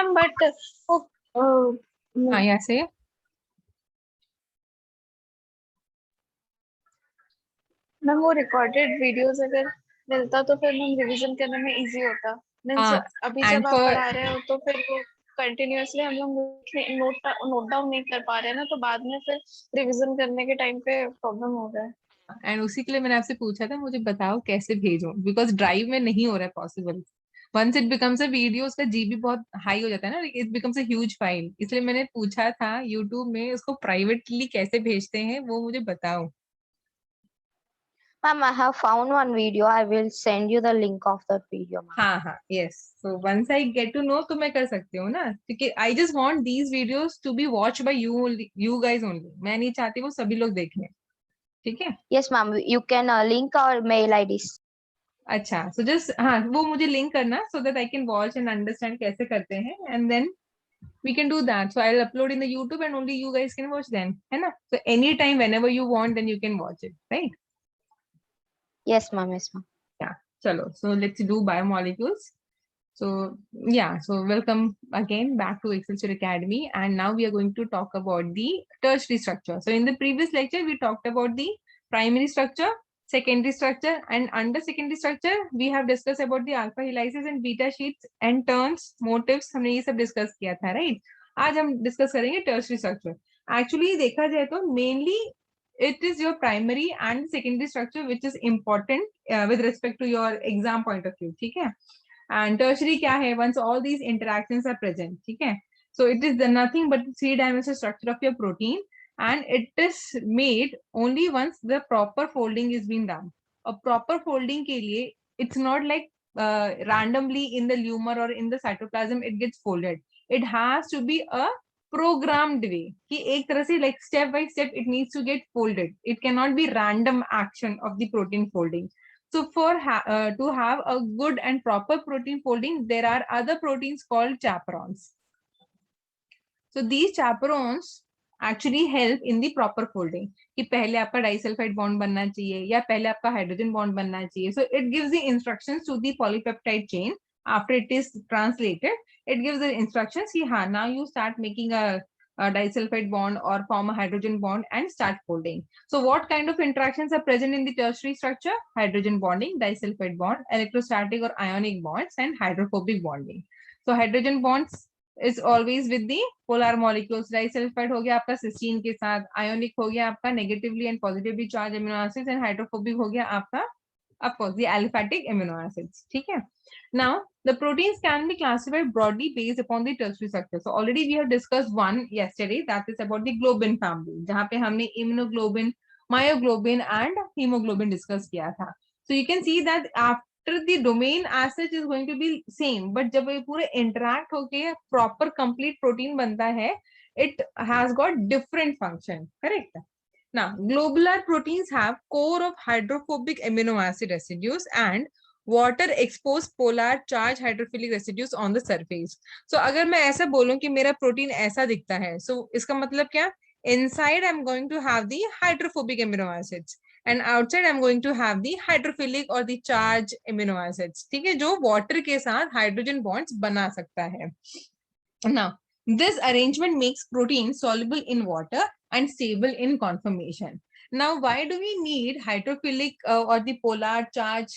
Ma'am but वो हाँ, यहाँ से मैम वो रिकॉर्डेड वीडियोस अगर मिलता तो फिर मैम रिवीजन करने में इजी होता। मीन्स हाँ, अभी एंड जब आप फॉर पढ़ा रहे हो तो फिर वो कंटिन्यूअसली हम लोग नोट डाउन नहीं कर पा रहे हैं ना, तो बाद में फिर रिवीजन करने के टाइम पे प्रॉब्लम हो रहा है। एंड उसी के लिए मैंने आपसे पूछा था, मुझे बताओ कैसे भेजूं, बिकॉज ड्राइव में नहीं हो रहा है possible. Once it becomes a video, उसका जीबी बहुत हाई हो जाता है ना, it becomes a huge file. इसलिए मैंने पूछा था यूट्यूब में उसको प्राइवेटली कैसे भेजते हैं, वो मुझे बताओ। Ma'am, I have found one video. I will send you the link of that video, ma'am. हाँ हाँ, yes. So once I get to know तो मैं कर सकती हूँ ना, क्योंकि I just want these videos to be watch by you only, you guys only. मैं नहीं चाहती वो सभी लोग देखें, ठीक है? Yes, ma'am. You can link our mail IDs. अच्छा, सो जस्ट हाँ, वो मुझे लिंक करना so that I can watch and understand कैसे करते हैं, and then we can do that. So I'll upload in the YouTube and only you guys can watch then, है ना? So anytime whenever you want, then you can watch it, right? Yes, ma'am. Yes, ma'am. Yeah. Chalo. So let's do biomolecules. So yeah, so welcome again back to Excelsior Academy, and now we are going to talk about the tertiary structure. So in the previous lecture, we talked about the primary structure, secondary structure, and under secondary structure, we have discussed about the alpha helices and beta sheets and turns, motifs. हमने ये सब discuss किया था, right? आज हम discuss करेंगे tertiary structure. Actually देखा जाए तो mainly it is your primary and secondary structure which is important with respect to your exam point of view, ठीक है? And tertiary क्या है? Once all these interactions are present, ठीक है? So it is the nothing but three-dimensional structure of your protein, and it is made only once the proper folding is being done. A proper folding के लिए it's not like randomly in the lumen or in the cytoplasm it gets folded. It has to be a programmed way कि एक तरह से like step by step it needs to get folded. It cannot be random action of the protein folding. So for to have a good and proper protein folding, there are other proteins called chaperones. So these chaperones actually help in the proper folding. कि पहले आपका disulphide bond बनना चाहिए या पहले आपका hydrogen bond बनना चाहिए. So it gives the instructions to the polypeptide chain after it is translated. It gives the instructions कि हाँ, now you start making a disulfide bond or form a hydrogen bond and start folding. So what kind of interactions are present in the tertiary structure? Hydrogen bonding, disulfide bond, electrostatic or ionic bonds, and hydrophobic bonding. So hydrogen bonds is always with the polar molecules. Disulfide हो गया आपका cysteine के साथ, ionic हो गया आपका negatively and positively charged amino acids, and hydrophobic हो गया आपका of course the aliphatic amino acids, ठीक है? Now the proteins can be classified broadly based upon the tertiary structure. So already we have discussed one yesterday, that is about the globin family, जहाँ पे हमने immunoglobin, myoglobin and hemoglobin discuss किया था. So you can see that after the domain as such is going to be same, but जब ये पूरे interact होके proper complete protein बनता है, it has got different function, correct? Now, globular proteins have core of hydrophobic amino acid residues and water exposed polar charge hydrophilic residues on the surface. So अगर मैं ऐसा बोलूं कि मेरा protein ऐसा दिखता है, so इसका मतलब क्या? Inside I'm going to have the hydrophobic amino acids and outside I'm going to have the hydrophilic or the charge amino acids, ठीक है? जो water के साथ hydrogen bonds बना सकता है. Now, this arrangement makes protein soluble in water and stable in conformation. Now, why do we need hydrophilic or the polar charge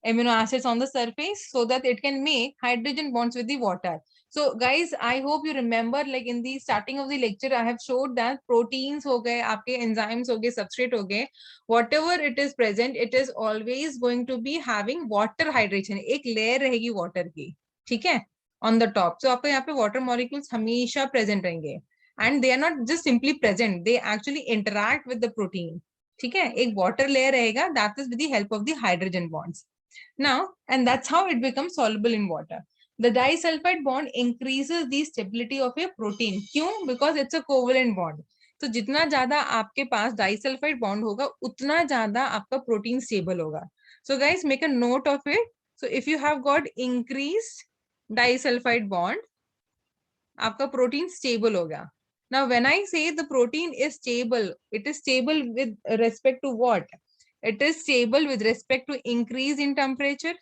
amino acids on the surface? So that it can make hydrogen bonds with the water. So guys, I hope you remember, like in the starting of the lecture, I have showed that proteins हो गए, आपके enzymes हो गए, substrate हो गए, whatever it is present, it is always going to be having water hydration. एक layer रहेगी water की, ठीक है? On the top. So आपको यहाँ पे water molecules हमेशा present रहेंगे. And they are not just simply present, they actually interact with the protein. ठीक है? एक water layer रहेगा, that is with the help of the hydrogen bonds. Now, and that's how it becomes soluble in water. The disulfide bond increases the stability of a protein. क्यों? Because it's a covalent bond. तो जितना ज्यादा आपके पास disulfide bond होगा, उतना ज्यादा आपका protein stable होगा. So guys, make a note of it. So if you have got increased disulfide bond, आपका protein stable होगा. Now, when I say the protein is stable, it is stable with respect to what? It is stable with respect to increase in temperature,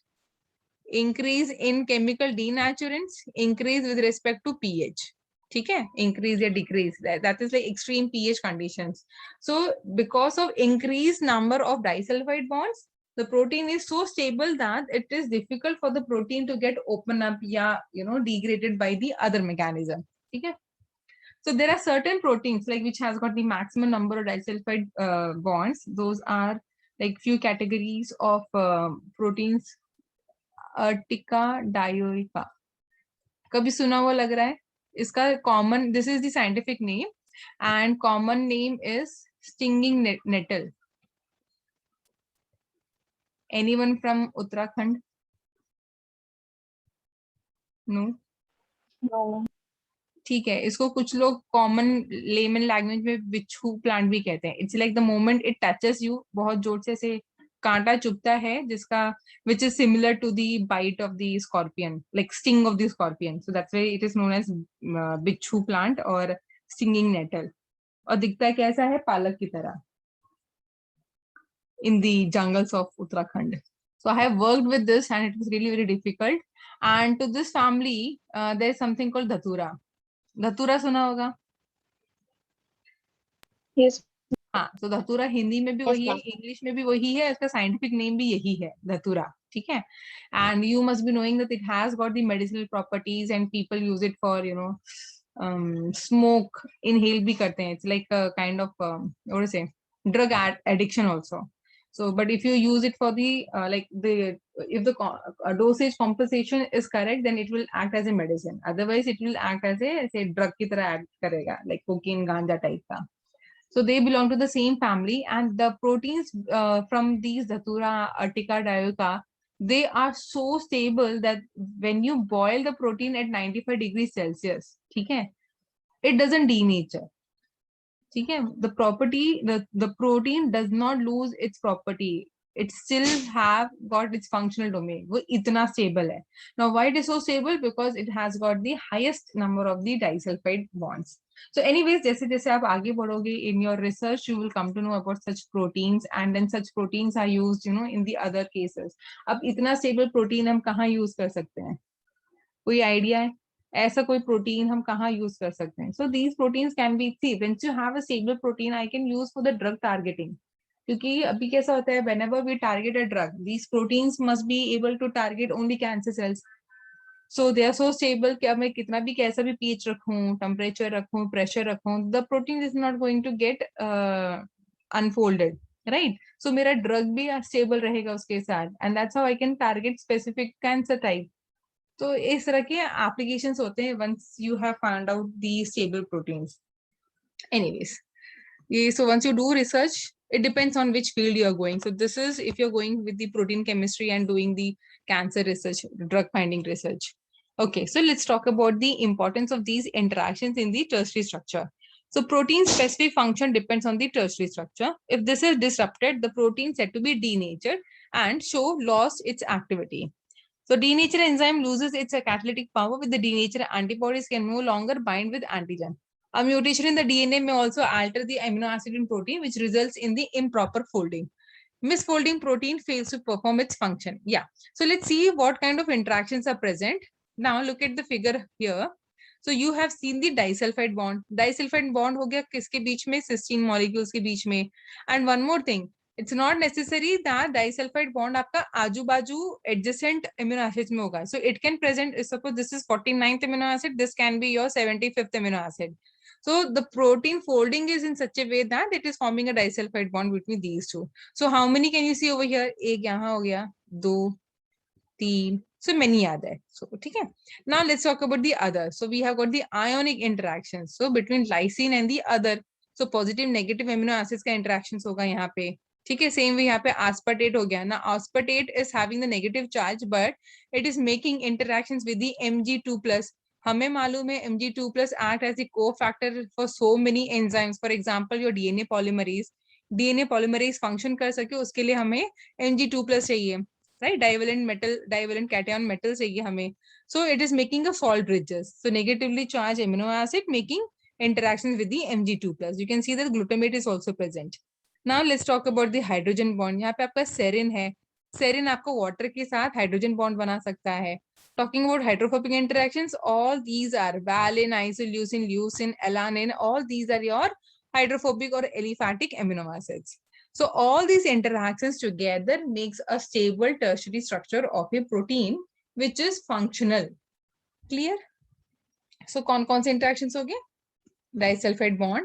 increase in chemical denaturants, increase with respect to pH, ठीक है, increase या decrease, that is like extreme pH conditions. So because of increase number of disulphide bonds, the protein is so stable that it is difficult for the protein to get open up या degraded by the other mechanism. ठीक है. So there are certain proteins like which has got the maximum number of disulfide bonds. Those are like few categories of proteins. Urtica dioica. कभी सुना हुआ लग रहा है? इसका common, this is the scientific name and common name is stinging nettle. Anyone from Uttarakhand? No. No. ठीक है, इसको कुछ लोग कॉमन लेमन लैंग्वेज में बिच्छू प्लांट भी कहते हैं. It's like the moment it touches you, बहुत जोर से कांटा चुभता है जिसका which is similar to the bite of the scorpion, like sting of the scorpion. So that's why it is known as bichu plant or stinging nettle. और दिखता कैसा है? पालक की तरह in the jungles of Uttarakhand. So I have worked with this and it was really very difficult. And to this family there is something called dhatura. धतूरा सुना होगा? Yes. हाँ, तो धतूरा हिंदी में भी वही है, इंग्लिश में भी वही है, इसका साइंटिफिक नेम भी यही है, धतूरा. ठीक है. And you must be knowing that it has got the medicinal properties and people use it for smoke, inhale भी करते हैं. It's like kind of what say drug addiction also. So, but if you use it for the if the dosage compensation is correct, then it will act as a medicine. Otherwise, it will act as a drug की तरह act करेगा, like cocaine, ganja type का. So they belong to the same family, and the proteins from these Dhatura, Urtica, dioica, they are so stable that when you boil the protein at 95 degrees Celsius, ठीक है, it doesn't denature. ठीक है, the protein does not lose its property. It still have got its functional domain. वो इतना stable है. Now why it is so stable? Because it has got the highest number of the disulfide bonds. So anyways, जैसे जैसे आप आगे बढ़ोगे in your research, you will come to know about such proteins, and then such proteins are used, in the other cases. अब इतना stable protein हम कहाँ use कर सकते हैं? कोई idea है? ऐसा कोई प्रोटीन हम कहाँ यूज कर सकते हैं? So these proteins can be, see when you have a stable protein I can use for the drug targeting. क्योंकि अभी कैसा होता है, whenever we target a drug, these proteins must be able to target only cancer cells. So they are so stable कि अब मैं कितना भी कैसा भी पीएच रखूं, टेम्परेचर रखूं, प्रेशर रखूं, the protein is not going to get unfolded, right? So मेरा ड्रग भी स्टेबल रहेगा उसके साथ, and that's how I can target specific cancer type. तो इस तरह के एप्लीकेशंस होते हैं once you have found out the stable proteins. Anyways, so once you do research, it depends on which field you are going. So this is if you're going with the protein chemistry and doing the cancer research, drug finding research. Okay, so let's talk about the importance of these interactions in the tertiary structure. So protein specific function depends on the tertiary structure. If this is disrupted, the protein said to be denatured and show lost its activity. So denature enzyme loses its catalytic power. With the denature, antibodies can no longer bind with antigen. A mutation in the DNA may also alter the amino acid in protein, which results in the improper folding. Misfolding protein fails to perform its function. Yeah. So let's see what kind of interactions are present. Now look at the figure here. So you have seen the disulfide bond. Disulfide bond हो गया किसके बीच में? Cysteine molecules के बीच में. And one more thing. It's not necessary that disulfide bond आपका आजू बाजू adjacent amino acids में होगा. So it can present, suppose this is 49th amino acid, this can be your 75th amino acid. So the protein folding is in such a way that it is forming a disulfide bond between these two. So how many can you see over here? एक यहाँ हो गया, दो, तीन. So many are there. So ठीक है. Now let's talk about the other. So we have got the ionic interactions. So between lysine and the other. So positive negative amino acids का interactions होगा यहाँ पे. ठीक है. सेम वे यहाँ पे aspartate हो गया ना. Aspartate is having the negative charge, but it is making interactions with the Mg2+. हमें मालूम है Mg2+ act as the cofactor for so many enzymes. For example, your DNA polymerase function कर सके उसके लिए हमें Mg2+ चाहिए, right? Divalent cation metal चाहिए हमें. So it is making a salt bridges. So negatively charged amino acid making interactions with the Mg2+. You can see that glutamate is also present. Now let's talk about the hydrogen bond. यहाँ पे आपका serine है. Serine आपको water के साथ hydrogen bond बना सकता है. Talking about hydrophobic interactions, all these are valine, isoleucine, leucine, alanine, all these are your hydrophobic or aliphatic amino acids. So all these interactions together makes a stable tertiary structure of a protein which is functional. Clear? So कौन से interactions हो गए? Disulfide bond,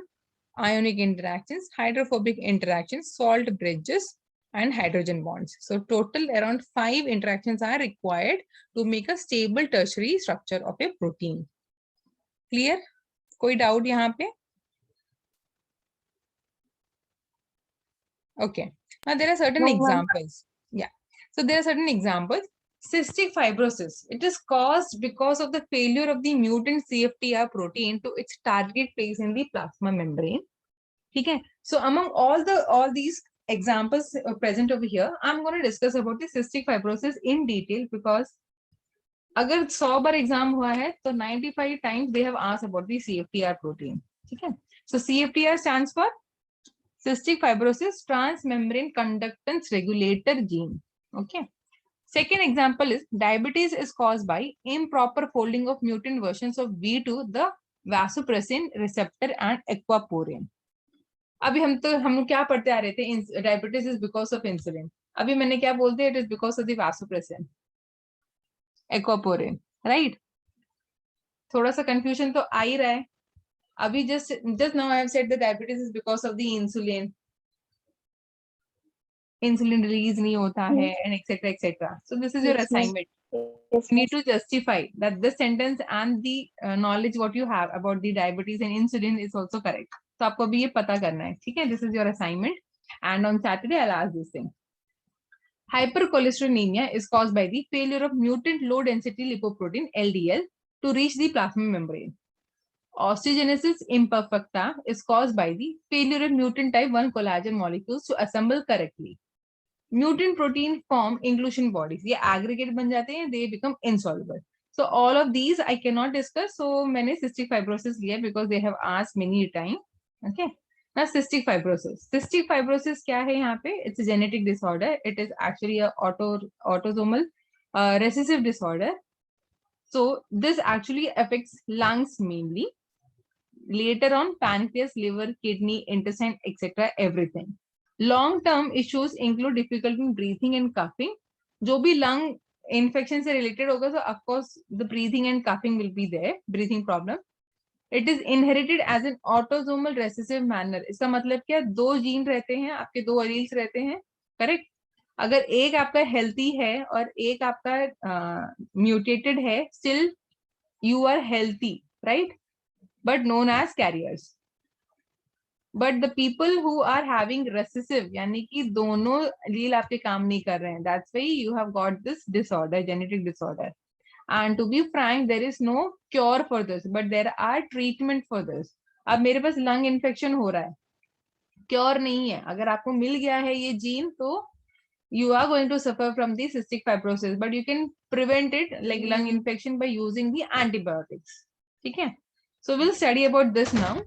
ionic interactions, hydrophobic interactions, salt bridges, and hydrogen bonds. So total around 5 interactions are required to make a stable tertiary structure of a protein. Clear? कोई doubt यहाँ पे? Okay. Now there are certain examples. Yeah. So there are certain examples. Cystic fibrosis. It is caused because of the failure of the mutant CFTR protein to its target place in the plasma membrane. Okay. So among all these examples present over here, I'm going to discuss about the cystic fibrosis in detail because अगर 100 बार exam हुआ है तो 95 times they have asked about the CFTR protein. ठीक है. So CFTR stands for cystic fibrosis transmembrane conductance regulator gene. Okay. Second example is diabetes is caused by improper folding of mutant versions of V2, the vasopressin receptor and aquaporin. अभी हम क्या पढ़ते आ रहे थे, diabetes is because of insulin. अभी मैंने क्या बोलते हैं, it is because of the vasopressin, aquaporin, right. थोड़ा सा कंफ्यूजन तो आ ही रहा है. अभी just now I have said the diabetes is because of the insulin. Insulin release नहीं होता है and etcetera etcetera. So this is your assignment. You need to justify that this sentence and the knowledge what you have about the diabetes and insulin is also correct. तो आपको भी ये पता करना है. ठीक है. This is your assignment. And on Saturday I'll ask this thing. Hypercholesterolemia is caused by the failure of mutant low density lipoprotein LDL to reach the plasma membrane. Osteogenesis imperfecta is caused by the failure of mutant type 1 collagen molecules to assemble correctly. Mutant protein form inclusion bodies. ये aggregate बन जाते हैं. They become insoluble. So all of these I cannot discuss. So मैंने cystic fibrosis लिया because they have asked many times. Okay. Now cystic fibrosis. Cystic fibrosis क्या है यहाँ पे? It's a genetic disorder. It is actually a autosomal recessive disorder. So this actually affects lungs mainly. Later on, pancreas, liver, kidney, intestine, etc. Everything. Long-term issues include difficulty in breathing and coughing. जो भी lung infection से related होगा, so of course the breathing and coughing will be there, breathing problem. It is inherited as an autosomal recessive manner. इसका मतलब क्या? 2 gene रहते हैं, आपके 2 एलील्स रहते हैं, करेक्ट. अगर एक आपका हेल्थी है और एक आपका म्यूटेटेड है, still you are healthy, right? But known as carriers. But the people who are having recessive, यानी कि दोनों एलील आपके काम नहीं कर रहे हैं, that's why you have got this disorder, genetic disorder. And to be frank, there is no cure for this, but there are treatment for this. अब मेरे पास lung infection हो रहा है, cure नहीं है. अगर आपको मिल गया है ये gene, तो you are going to suffer from the cystic fibrosis, but you can prevent it like lung infection by using the antibiotics. ठीक है. So we'll study about this now.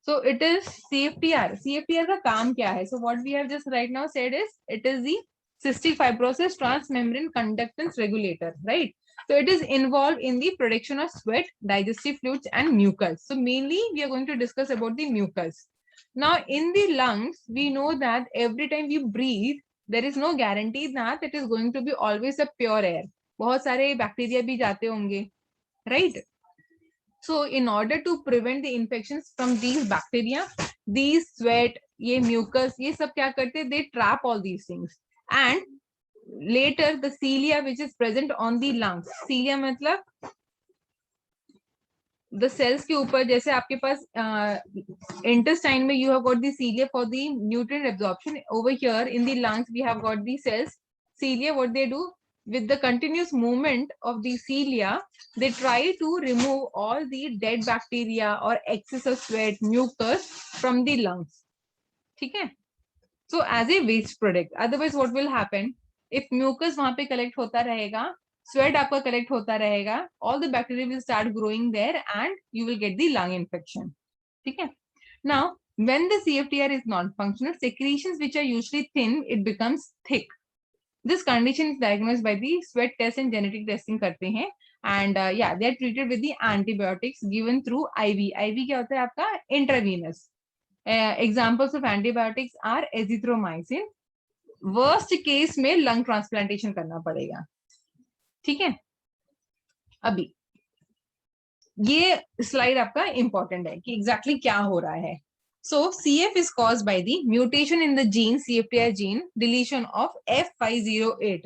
So it is CFTR. CFTR का काम क्या है? So what we have just right now said is it is the cystic fibrosis transmembrane conductance regulator, right? So it is involved in the production of sweat, digestive fluids, and mucus. So mainly we are going to discuss about the mucus. Now in the lungs, we know that every time we breathe, there is no guarantee that it is going to be always a pure air. बहुत सारे bacteria भी जाते होंगे, right? So in order to prevent the infections from these bacteria, these sweat, ये mucus, ये सब क्या करते हैं? They trap all these things. And later the cilia which is present on the lungs, cilia मतलब the cells के ऊपर, जैसे आपके पास intestine में you have got the cilia for the nutrient absorption. Over here in the lungs we have got the cells. Cilia, what they do? With the continuous movement of the cilia, they try to remove all the dead bacteria or excess of sweat, mucus from the lungs. ठीक है? So as a waste product. Otherwise, what will happen? If mucus वहाँ पे collect होता रहेगा, sweat आपका collect होता रहेगा, all the bacteria will start growing there and you will get the lung infection. ठीक है? Now, When the CFTR is non-functional, secretions which are usually thin, it becomes thick. This condition is diagnosed by the sweat test and genetic testing करते हैं, and yeah, they are treated with the antibiotics given through IV. IV क्या होता है आपका? Intravenous. Examples of antibiotics are azithromycin. Worst case में lung transplantation करना पड़ेगा. ठीक है? अभी ये स्लाइड आपका इंपॉर्टेंट है कि एग्जैक्टली क्या हो रहा है. So CF is caused by the mutation in the gene CFTR gene, deletion of F508.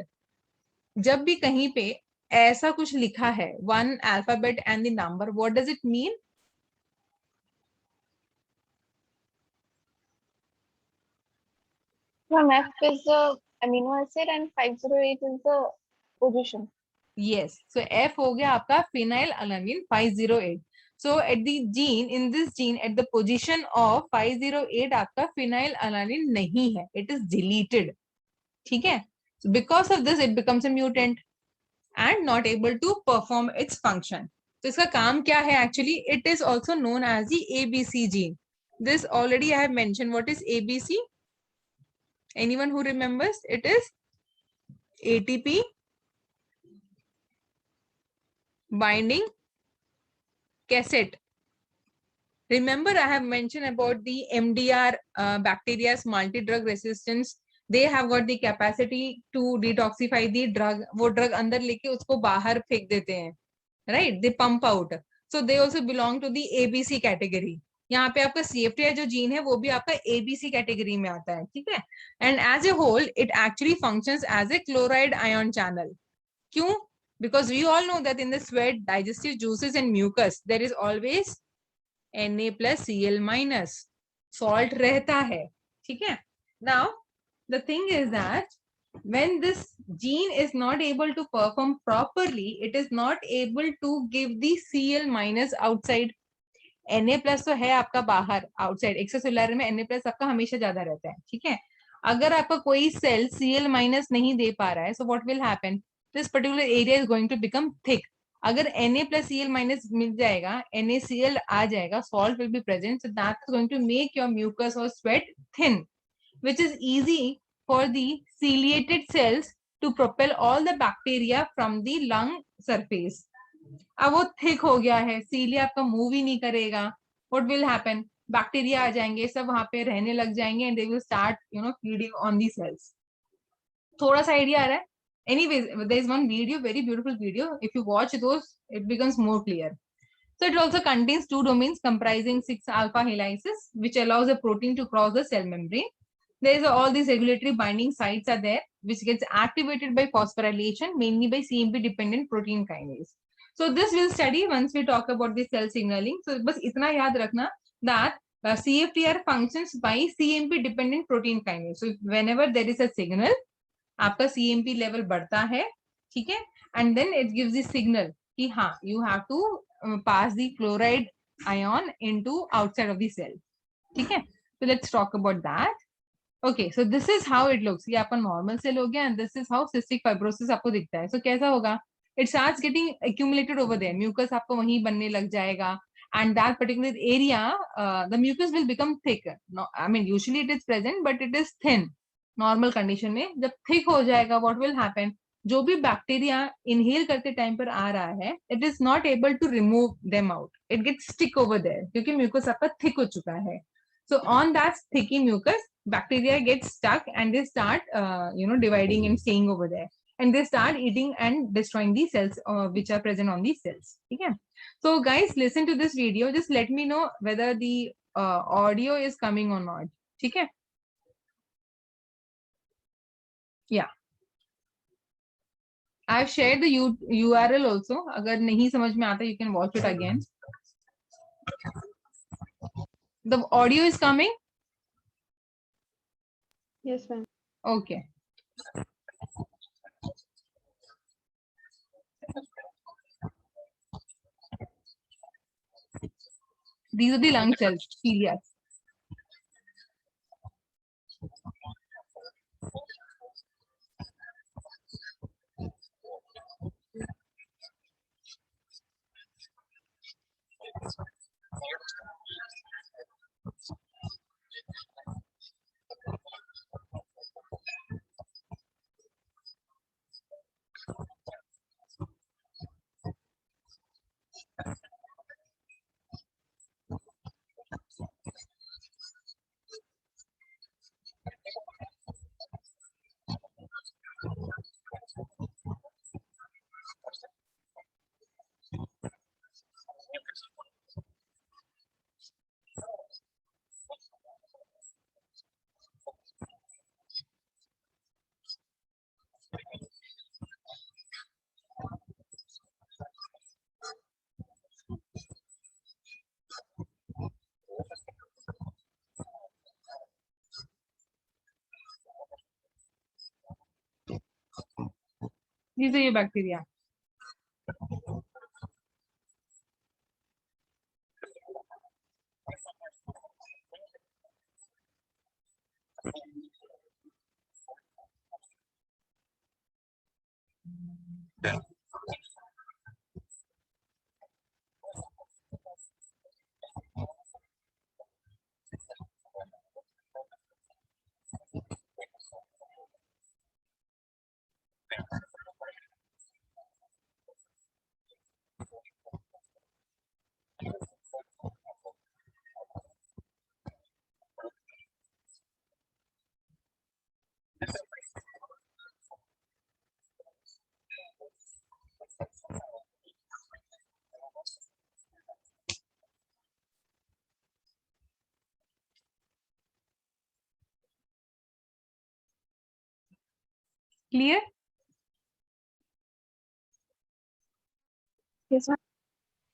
जब भी कहीं पे ऐसा कुछ लिखा है, one alphabet and the number, what does it mean? From F is the amino acid and 508 is the position. Yes. So F हो गया आपका phenylalanine 508. So at the gene, in this gene, at the position of 508 आपका phenylalanine नहीं है. It is deleted. ठीक है? So because of this, it becomes a mutant and not able to perform its function. So इसका काम क्या है actually? It is also known as the ABC gene. This already I have mentioned. What is ABC? Anyone who remembers? It is ATP binding cassette. Remember, I have mentioned about the MDR bacteria's multi-drug resistance. They have got the capacity to detoxify the drug. वो drug अंदर लेके उसको बाहर फेंक देते हैं, right? They pump out. So they also belong to the ABC category. यहाँ पे आपका CFTR जो जीन है वो भी आपका ABC कैटेगरी में आता है, ठीक है? And as a whole, it actually functions as a chloride ion channel. क्यों? Because we all know that in the sweat, digestive juices and mucus, there is always Na plus Cl minus. Salt रहता है, ठीक है? Now, the thing is that when this gene is not able to perform properly, it is not able to give the Cl minus outside. Na plus तो है आपका बाहर outside. Extracellular में Na plus आपका हमेशा ज्यादा रहता है, ठीक है? अगर आपका कोई सेल Cl minus नहीं दे पा रहा है, so what will happen? This particular area is going to become thick. अगर Na plus Cl minus मिल जाएगा, NaCl आ जाएगा, salt will be present, so that's going to make your mucus or sweat thin, which is easy for the ciliated cells to propel all the bacteria from the lung surface. अब वो thick हो गया है, सीलिया आपका move ही नहीं करेगा, what will happen? Bacteria आ जाएंगे, सब वहां पे रहने लग जाएंगे and they will start feeding on the cells. थोड़ा सा आइडिया आ रहा है? Anyways, there is one video, very beautiful video. If you watch those, it becomes more clear. So it also contains two domains comprising 6 alpha helices, which allows a protein to cross the cell membrane. There is all these regulatory binding sites are there, which gets activated by phosphorylation, mainly by CMP dependent protein kinase. So this we'll study once we talk about the cell signaling. So बस इतना याद रखना that CFTR functions by CMP dependent protein kinase. So whenever there is a signal, आपका CMP level बढ़ता है, ठीक है? And then it gives the signal कि हाँ, you have to pass the chloride ion into outside of the cell, ठीक है? So let's talk about that. Okay, so this is how it looks. ये आपका normal cell हो गया and this is how cystic fibrosis आपको दिखता है. So कैसा होगा? It starts getting accumulated over there. Mucus आपको वहीं बनने लग जाएगा and that particular area, the mucus will become thick. No, I mean usually it is present but it is thin. Normal condition में जब thick हो जाएगा, what will happen? जो भी बैक्टीरिया इनहेल करते टाइम पर आ रहा है, it is not able to remove them out. It gets stick over there क्योंकि mucus आपका thick हो चुका है. So on that sticky mucus, bacteria get stuck and they start, dividing and staying over there. And they start eating and destroying the cells which are present on these cells. Okay. So guys, listen to this video. Just let me know whether the audio is coming or not. Okay. Yeah. I've shared the URL also. अगर नहीं समझ में आता, you can watch it again. The audio is coming? Yes, ma'am. Okay. These are the lung cells, cilia. These are your bacteria. Clear? Yes, ma'am.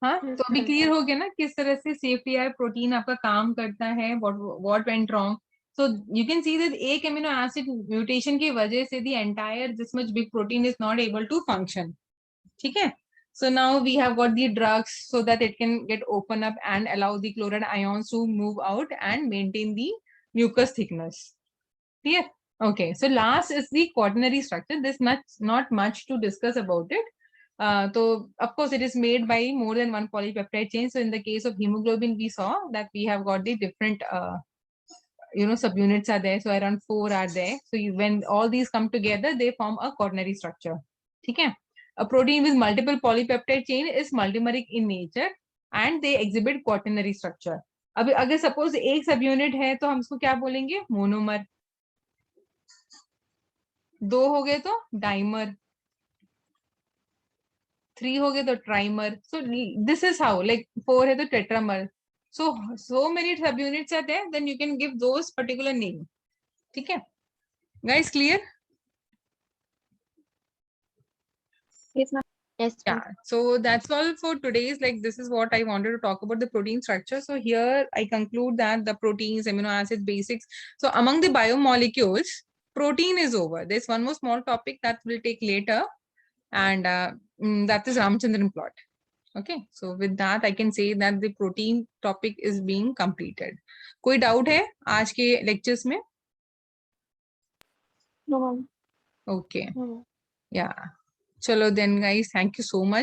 हाँ, Yes, तो अभी ma'am. Clear हो गया ना किस तरह से CFTR प्रोटीन आपका काम करता है, what went wrong. So you can see that एक amino acid mutation की वजह से the entire this much big protein is not able to function. ठीक है? So now we have got the drugs so that it can get open up and allow the chloride ions to move out and maintain the mucus thickness. Clear? Okay. So last is the quaternary structure. There's not much to discuss about it. So of course it is made by more than one polypeptide chain. So in the case of hemoglobin, we saw that we have got the different subunits are there. So around 4 are there. So when all these come together, they form a quaternary structure. Okay. A protein with multiple polypeptide chain is multimeric in nature and they exhibit quaternary structure. अब अगर suppose एक subunit है तो हम उसको क्या बोलेंगे? Monomer. 2 हो गए तो डाइमर, 3 हो गए तो trimer. So this is how, like 4 है तो tetramer. so many subunits are there, then you can give those particular name. ठीक है guys, clear? Yes, ma'am. Yes, ma'am. Yeah, so that's all for today's, like this is what I wanted to talk about the protein structure. So here I conclude that the proteins, amino acids, basics. So among the biomolecules, protein is over. There's one more small topic that we'll take later, and that is Ramachandran plot. Okay, so with that I can say that the protein topic is being completed. कोई doubt है आज के lectures में? No, ma'am. Okay, No, ma'am. yeah. Chalo then guys, thank you so much.